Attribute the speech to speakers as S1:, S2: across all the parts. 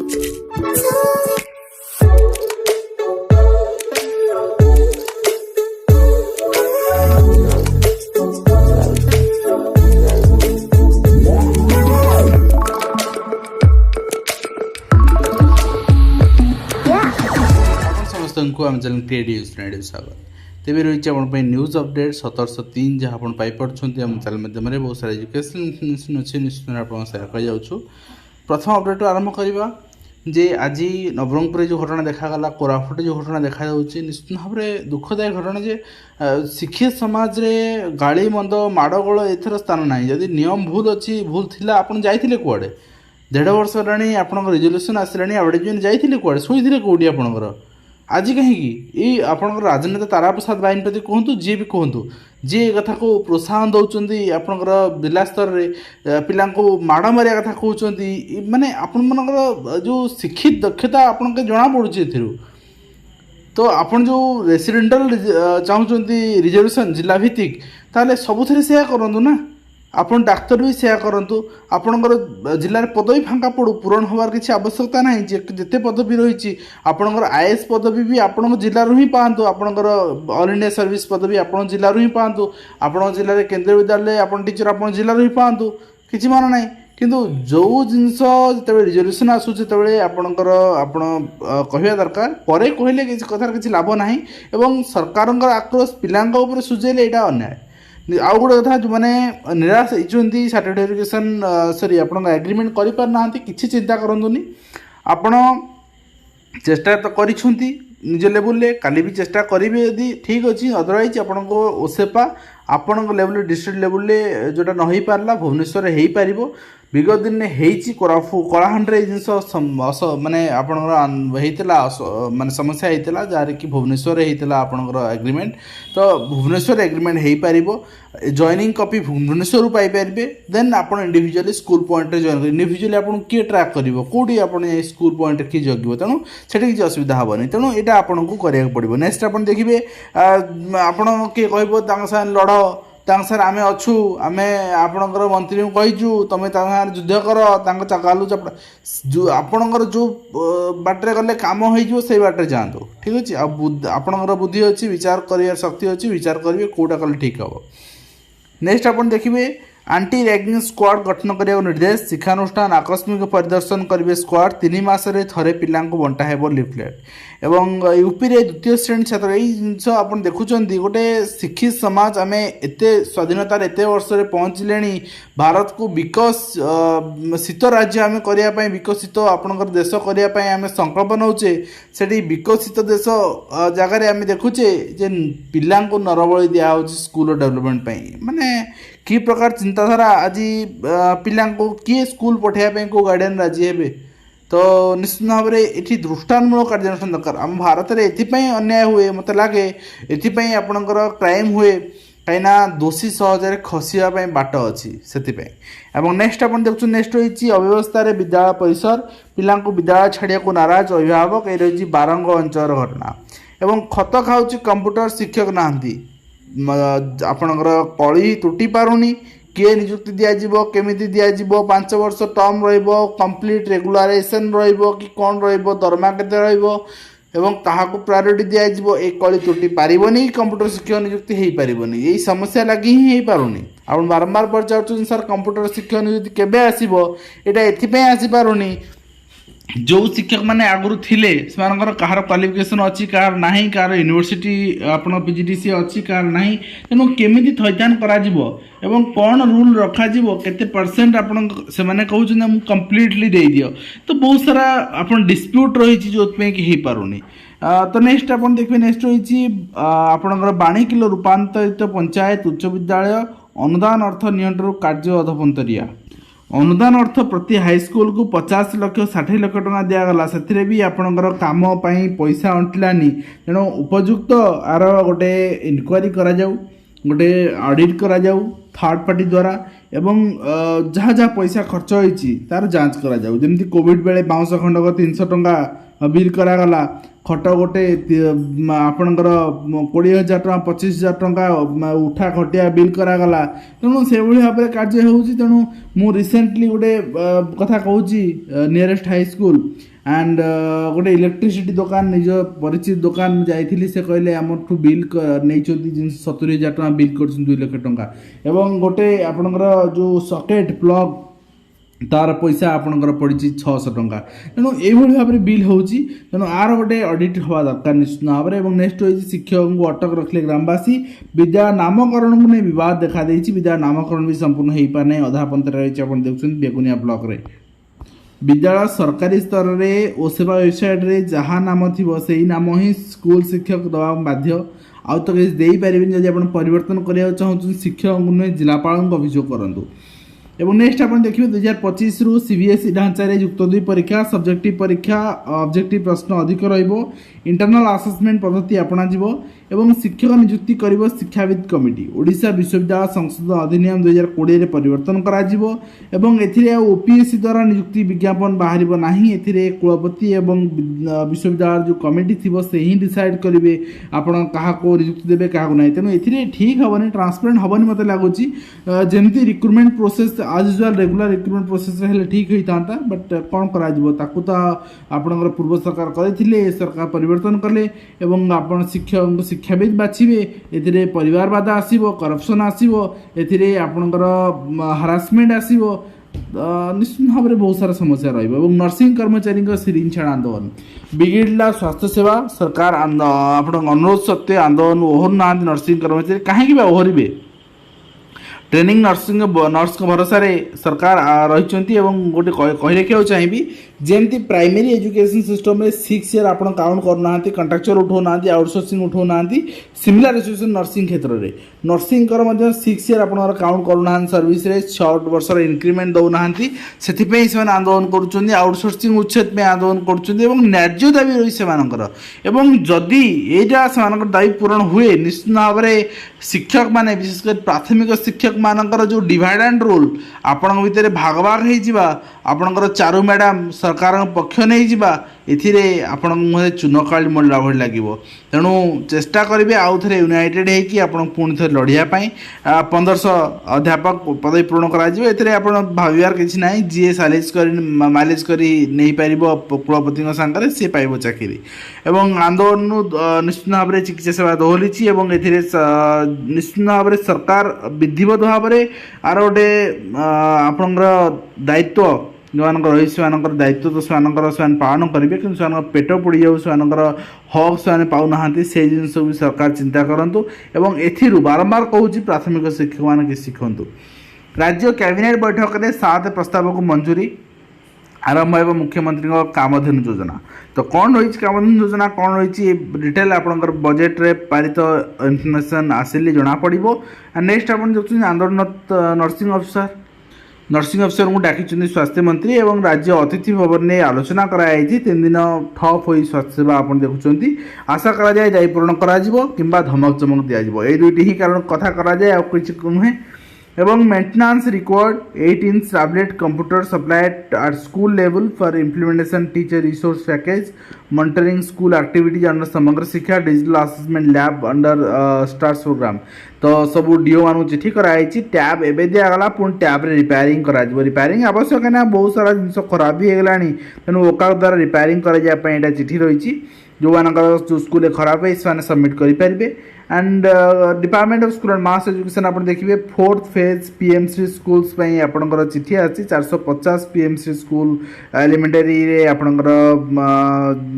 S1: आम channel creative student स्वागत तेज रही आप न्यूज अपडेट 1703 जहाँ आप पाइपी आम चैनल माध्यम बहुत सारा एजुकेशन इनफर्मेशन अच्छी निश्चित आप करें। प्रथम अपडेट आरंभ करवा जे आज नवरंगपुर जो घटना देखागला कोरापुट जो घटना देखा निश्चित भाव में दुखदायी घटना जे शिक्षित समाज रे गाड़ी मंद माड़गोल एथर स्थान ना जदि नियम भूल अच्छी भूल थिला आपन जाइथिले कुआडे 1.5 वर्ष होलानी आपन रिजोल्यूशन आसिलानी एडवर्टाइजमेंट जाइथिले कुआडे सोइथिले कोडी आपनकर आज कहीं आपंकर राजनेता तारा प्रसाद बाहिनी कहतु जी भी कहतु जी कथा को प्रोत्साहन दौरान आपंकर जिला स्तर में पिला माड़ मारिया कथा कहते माने आपण जो शिक्षित दक्षता आपन के जना पड़ुची तो आपन जो रेसिडेंटल चाहते रिजर्वेशन जिला भित्तिक ताले सबुथरे सेया करंतु ना आपन डाक्तर भी सेया करंतु आपनकर जिले में पदवी फांका पड़ू पूरण होवार किसी आवश्यकता ना जिते पदवी रही आपनकर आईएएस पदवी भी आपण जिलूर ही पातु आपनकर ऑल इंडिया सर्विस पदवी आपण जिलूर ही पातु आपण जिले में केंद्रीय विद्यालय आपन टीचर आपन जिलूर ही पातु किसी मान ना किंतु जो जिनस जो रिजर्वेशन आसूबे आपणकर आपण कहवा दरकार पर कहले कथार किसी लाभ ना एवं सरकार आक्रोश पिला सुझेले यहाँ अन्याय आउ गोटे कथा जो मैंने निराश होती सर्टिफिकेट एजुकेशन सॉरी आप एग्रीमेंट करना कि चिंता करूँ आपण चेष्टा तो कर निज लेवल काली भी चेष्टा करेंगे यदि ठीक अच्छी अदरवाइज आपण ओसेपा आपण लेवल डिस्ट्रिक्ट लेवल जोटा न हो पारा भुवनेश्वर हो पार विगत दिन में कलाहांडे जिनस माने आपणला माने समस्या होता जहाँ कि भुवनेश्वर होता आपणकर एग्रीमेंट तो भुवनेश्वर एग्रीमेंट हो पार जॉइनिंग कॉपी भुवनेश्वर पाइपर देन आप इंडिविजुअली स्कूल पॉइंट जॉइन कर इंडिविजुअली आपको किए ट्रैक कर कौटी आप स्कूल पॉइंट किए जगिव तेणु से किसी असुविधा हेनी तेणु यहाँ आपको कराया पड़ो नेक्स्ट आप देखिए आपड़ किए कह लड़ सर आम अच्छू आम आपणकर मंत्री को कहीचु तुम युद्ध कर चालू चपड़ा आपणकर जो बाटे गले कम हो बाटे जातु ठीक अच्छे आपणकर बुद्धि अच्छी विचार कर शक्ति अच्छी विचार करेंगे कौटा कले ठीक हम। नेक्स्ट आप देखिए आंटी रैगिंग स्क्वाड गठन करने निर्देश शिक्षानुष्ठान आकस्मिक परिदर्शन करेंगे स्क्वाड 3 मासरे थरे पिला बंटा है लिफलेट एवं यूपी रे द्वितीय श्रेणी छात्र यही जिनस आप देखुं गोटे शिक्षित समाज आम एत स्वाधीनतार एत वर्ष पहुँचले भारत को विकसित राज्य आम करने विकसित आपणकर देश करने आम संकल्प नौचे से विकसित देश जगार आम देखुचे जे पिला नरबली दिया स्कूल डेवलपमेंट माने कि प्रकार चिंताधारा आज पिला किए स्कूल पठाइबा को गार्डियन राजी हे तो निश्चित भाव में ये दृष्टान्तमूलक कार्यानुष्ठान दरकार आम भारत में ये अन्याय हुए मत लगे ये आपणकर क्राइम हुए कहीं दोषी सहजरे खसापी बाट अच्छी से नेक्स्ट आप देखु नेक्स्ट रही अव्यवस्था विद्यालय परिसर पिला विद्यालय छाड़िया को नाराज अभिभावक ये रही बारंग अंचल घटना एवं खत खाऊँ कंप्यूटर शिक्षक नहांती आपणकर कली तुटी पारुनी किए नियुक्ति दिज्व केमी दिज्व 5 वर्ष टर्म रम्प्लीट रेगुलारेसन कि कौन दरमा केते एवं क्या प्रायोरिटी दिज्व एक कली तुटी पारनी कंप्यूटर शिक्षक नियुक्ति हो पारनी यही समस्या लगी ही पारुनी आप बारंबार पचार सर कंप्यूटर शिक्षक नियुक्ति केबे आसीबो एटा एथिपे आसी पारुनी जो शिक्षक मैंने आगुरी थिले से कहार क्वालिफिकेशन अच्छी कहार ना कहार यूनिवर्सिटी आपन पीजीडीसी अच्छी कहार ना तेणु केमी थैथान करा कौन रूल रखा केते परसेंट आपन से माने कहउछन हम कंप्लीटली दे दियो तो बहुत सारा आपन डिस्प्यूट रही जो कि हो पारुनी तो नेक्स्ट आप देखिए नेक्स्ट रही आपणकर बाणीकिलो रूपांतरित पंचायत उच्च विद्यालय अनुदान अर्थ नियंत्रण कार्य अधपंतरिया अनुदान अर्थ प्रति हाईस्कल को 50 लाख 60 लाख टका दिगला से भी आपणकर काम पैसा अंटिलानी तेणु उपयुक्त आर गोटे इनक्वारी करा जाऊ गोटे ऑडिट करा जाऊ
S2: थर्ड पार्टी द्वारा एवं जहाँ जहाँ पैसा खर्च होती तार जांच करा जाऊ जमी कोविड बेले 500 खंडक 300 टंका बिल करागला खट गोटे आपणकर 20,000 टका 25,000 टंका उठा खटिया बिल करागला तेणु से भाव में कार्य होउची तेणु मु रिसेंटली गोटे कथा कहूँ नियरेस्ट हाई स्कूल एंड गोटे इलेक्ट्रिसिटी दुकान निज परिचित दुकान जाइली से कहले आमठू बिल नहीं 70,000 टका बिल कर 2 लाख टंका एवं गोटे आपणकर जो सॉकेट प्लग तार पैसा आपणकर पड़ी 600 टंका तेणु ये भाव में बिल होची तेणु आर गोटे ऑडिट हवा दरकार निश्चित भाव में नेक्स्ट होती शिक्षक को अटक रखले ग्रामवासी विद्यालय नामकरण को नहीं विवाद देखा देछि विद्यालय नामकरण भी संपूर्ण हो पार नहीं अधा पंतर रही आप देखुं बेगुनिया ब्लॉक रे विद्यालय सरकारी स्तर में ओसेवा वेबसाइट रे जहाँ नाम थी से नाम ही स्कूल शिक्षक दवा बाध्य आउ तो किसी दे पारे जब आप परिवर्तन करने चाहूँ शिक्षक नुहे जिलापाल अभियोग करूँ एवं नेक्स्ट आप देखिए 2025 रु सीबीएसई ढांचा युक्त 2 परीक्षा सब्जेक्टिव परीक्षा ऑब्जेक्टिव प्रश्न अधिक इंटरनल असेसमेंट पद्धति अपना एवं शिक्षक नियुक्ति कर शिक्षाविद कमिटी ओडिशा विश्वविद्यालय संशोधन अधिनियम 2020 परिवर्तन करा ओपीएससी द्वारा नियुक्ति विज्ञापन बाहर ना कुलपति एवं विश्वविद्यालय जो कमिटी थी से ही डिसाइड करेंगे आपण क्या नियुक्ति देवे क्या ना तेणु ये ठीक हेनी ट्रांसपेरेंट हेनी मत लगुच जमी रिक्रुटमेंट प्रोसेस आज यूजुआल रेगुलर रिक्रुटमेंट प्रोसेस हेल्ले ठीक होता बट कौन कर आपणकर पूर्व सरकार करते सरकार परिवर्तन कले एवं आपण शिक्षक शिक्षाविद बाछिबे एथिरे परिवारवाद आसीबो करप्शन आसीबो एथिरे आपणकर हरासमेंट आसीबो निश्चित भाव में बहुत सारा समस्या रही नर्सिंग कर्मचारी ऋण छाड़ आंदोलन बिगिड़ला स्वास्थ्य सेवा सरकार आप अनुरोध सत्वे आंदोलन ओहर ना नर्सिंग कर्मचारी कहीं ओहरबे ट्रेनिंग नर्सिंग नर्स भरोसा सरकार रही गोटे कही रखा चाहिए जमती प्राइमरी एजुकेशन सिस्टम में 6 ईयर आप काउंट करना कंट्राक्चुअल उठाऊना आउटसोर्सिंग उठाऊना सिमिलर सिचुएसन नर्सिंग क्षेत्र में नर्सिंग 6 ईयर आप काउंट करूना सर्विस 6 वर्ष इनक्रीमेंट दौना से आंदोलन कर आउटसोर्सिंग उच्छेद में आंदोलन कर दाबी रही से जदि यहाँ से दाबी पूरण हुए निश्चित भाव में शिक्षक माने विशेषकर प्राथमिक शिक्षक मानकर जो डिवाइड एंड रूल आपण भितर भाग भाग हो आपणकर चारू मैडम सरकार पक्ष नहीं जावा एथिरे आपण मुझे चून काली मल्ला भली लगे तेणु चेष्टा करेंगे आउ थे यूनाइटेड होकि पुणी थे लड़ाई 1500 अध्यापक पदवी पूरण कर भावार किसी ना जी साइलेज कर माइलेज कर नहीं पार कुलपति सांगे सी पाइब चाकरी एवं आंदोलन निश्चित भाव में चिकित्सा सेवा दोहरी निश्चित भाव में सरकार विधिवत भाव में आर गोटे आपणकर दायित्व जो रही से दायित्व तो से पालन करेंगे कि पेट पड़ जाऊ से हक से पाऊना से जिन भी सरकार चिंता करूँ एवं एथिरू बारंबार कहूँ प्राथमिक शिक्षक मान शिखु राज्य कैबिनेट बैठक में 7 प्रस्ताव को मंजूरी आरंभ हो मुख्यमंत्री कामधेनु योजना तो कौन रही कामधेनु योजना कौन रही डिटेल आपंकर बजेट रे पारित इनफर्मेशन आसिले जना पड़ो नेक्स्ट आप देखते आंदोलन नर्सिंग अफिसर को डाकी स्वास्थ्य मंत्री एवं राज्य अतिथि भवन में आलोचना कराई 3 दिन ठप हो स्वास्थ्य सेवा आप देखुं आशा कराए दायी पूरण करा धमक चमक दिज्व ये दुईटी ही कारण कथा कराए आ कि नुहे एवं maintenance required 8 inch tablet computer supplied at school level for implementation teacher resource package monitoring school activities under Samagra Shiksha digital assessment lab under STARS programme तो सब डीओ मान चिठी कराई टैब एवं दिगला पुणी टैब रिपेयरिंग कर रिपेयरिंग आवश्यक है बहुत सारा जिन खराब भी होगा तेणु ओका द्वारा रिपेयरिंग कर चिठी रही जो मानकर जो स्कूल खराब है से सबमिट करेंगे and department of school and mass education आप देखिए 4th फेज पीएमसी स्कूल्स आपंकर चिठी आसी 450 पीएमसी स्कूल एलिमेंटरी आपंकर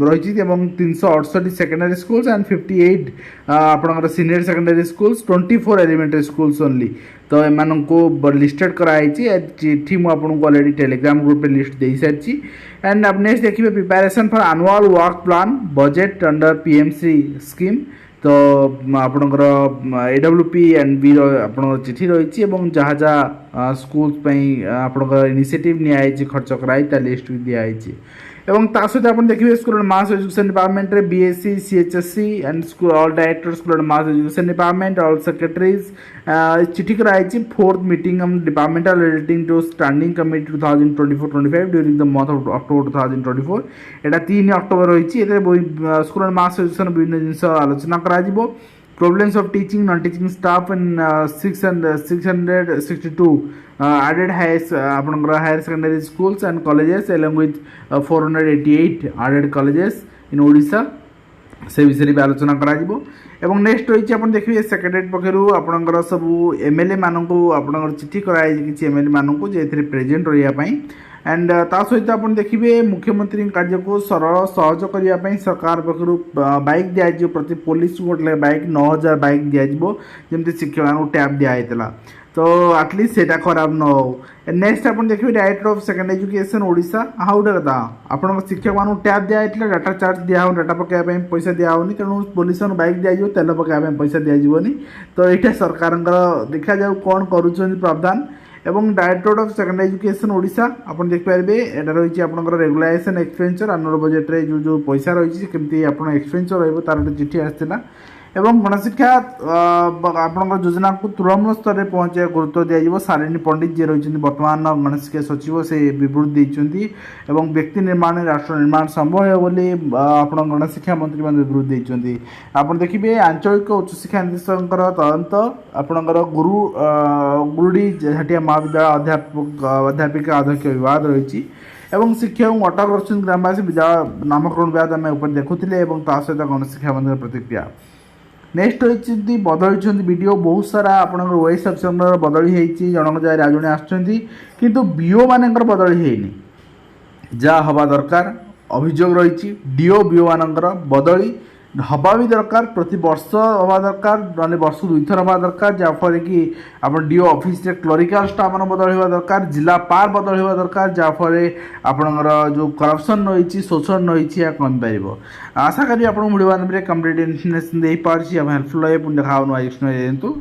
S2: रही 368 सेकेंडरी स्कूल्स एंड 58 आपंकर senior secondary schools 24 elementary schools only तो एम को लिस्टेड कराई चिठी मुझे ऑलरेडी टेलीग्राम ग्रुप में लिस्ट दे सारी एंड अब नेक्स्ट देखिए preparation for annual work plan budget under PMC scheme तो आपणकर एडब्ल्यूपी एंड बी आप चिठी रही जहाँ जहाँ स्कूल्स आपणकर इनिशिएटिव नियाई खर्च कराई ता लिस्ट भी दिखाई एवं ता सहित आप देखिए स्कूल मास एजुकेशन डिपार्टमेंट रे BSC CHSC and school all director school mass education department all secretaries चिठी कराई fourth meeting departmental relating to standing committee 2024-25 during the month of October 2024 एटा 3 अक्टोबर रही स्कूल मास एजुकेशन विभिन्न जिनस आलोचना करा problems of teaching non-teaching staff and 662 added higher secondary schools and colleges along with 488 added colleges in Odisha से विषय भी आलोचना करा एवं नेक्स्ट रही आप देखिए सेक्रेटरीट पक्षर आपंकर सब एमएलए मानक आप चिठी कराई कि एमएलए मानक जे प्रेजेंट रही एंड ता सहित आप देखिए मुख्यमंत्री कार्य को सरल सहज करने सरकार पक्षर बाइक दिज्व प्रति पुलिस गोटे बाइक 9000 बाइक दिज्व जमी शिक्षक मान टैब दिखाई तो आटलिस्ट से खराब न हो नेक्स्ट आप देखिए director of second education Odisha हाँ गोटे कथा आप शिक्षक मान टैब दिखाई डाटा चार्ज दिया डाटा पकड़ा पैसा दिहनी तेणु पुलिस बाइक दिज्व तेल पकड़ा पैसा दिजनी तो यहाँ सरकार देखा जाऊ कौन करुँच प्रावधान एवं director of second education Odisha आप देखिपारे यहाँ रही आप रेगुलाइजेशन एक्सपेंचर आनुअल बजेट रे जो पैसा रही केमती आप एक्सपेंचर रही गोटे चिठी आसाला एवं गणशिक्षा आपण योजना को तृणमूल स्तर में पहुँचा गुरुत्व दिज्व सारिणी पंडित जी रही बर्तमान गणशिक्षा सचिव से विवृत्ति देती व्यक्ति निर्माण राष्ट्र निर्माण संभव है बोली आप गणशिक्षा मंत्री मैंने विवृत्ति देती आप देखिए आंचलिक उच्चशिक्षा निदेशक तदंत आपणकर गुरुडी झाटिया महाविद्यालय अध्यापिका अध्यक्ष विवाद रही एवं शिक्षक अटक रखुद ग्रामवासी विद्यालय नामकरण विवाद आम देखुले सहित गणशिक्षा मंत्री प्रतिक्रिया नेक्स्ट रही बदली वीडियो बहुत सारा आपंकर ओएस अफिसर बदली होती जनक जगह आज किंतु बीओ मानकर बदली होनी जहाँ हवा दरकार अभियोग रही डीओ बीओ मानकर बदली हवा भी दरकार प्रति वर्ष हवा दरकार ना वर्ष 2 थर हवा दरकार जहाँफल कि आप डीओ ऑफिस रे क्लरिकल स्टाफ मान बदल होगा दरकार जिला पार बदल होगा दरकार जहाँफल आपणकर जो करप्शन रही शोषण रही कम पार आशा करी आप वीडियो बारे कंप्लीट इनफर्मेशन दे पार्टी हेल्पफुल लगे पुणी देखा दिंतु।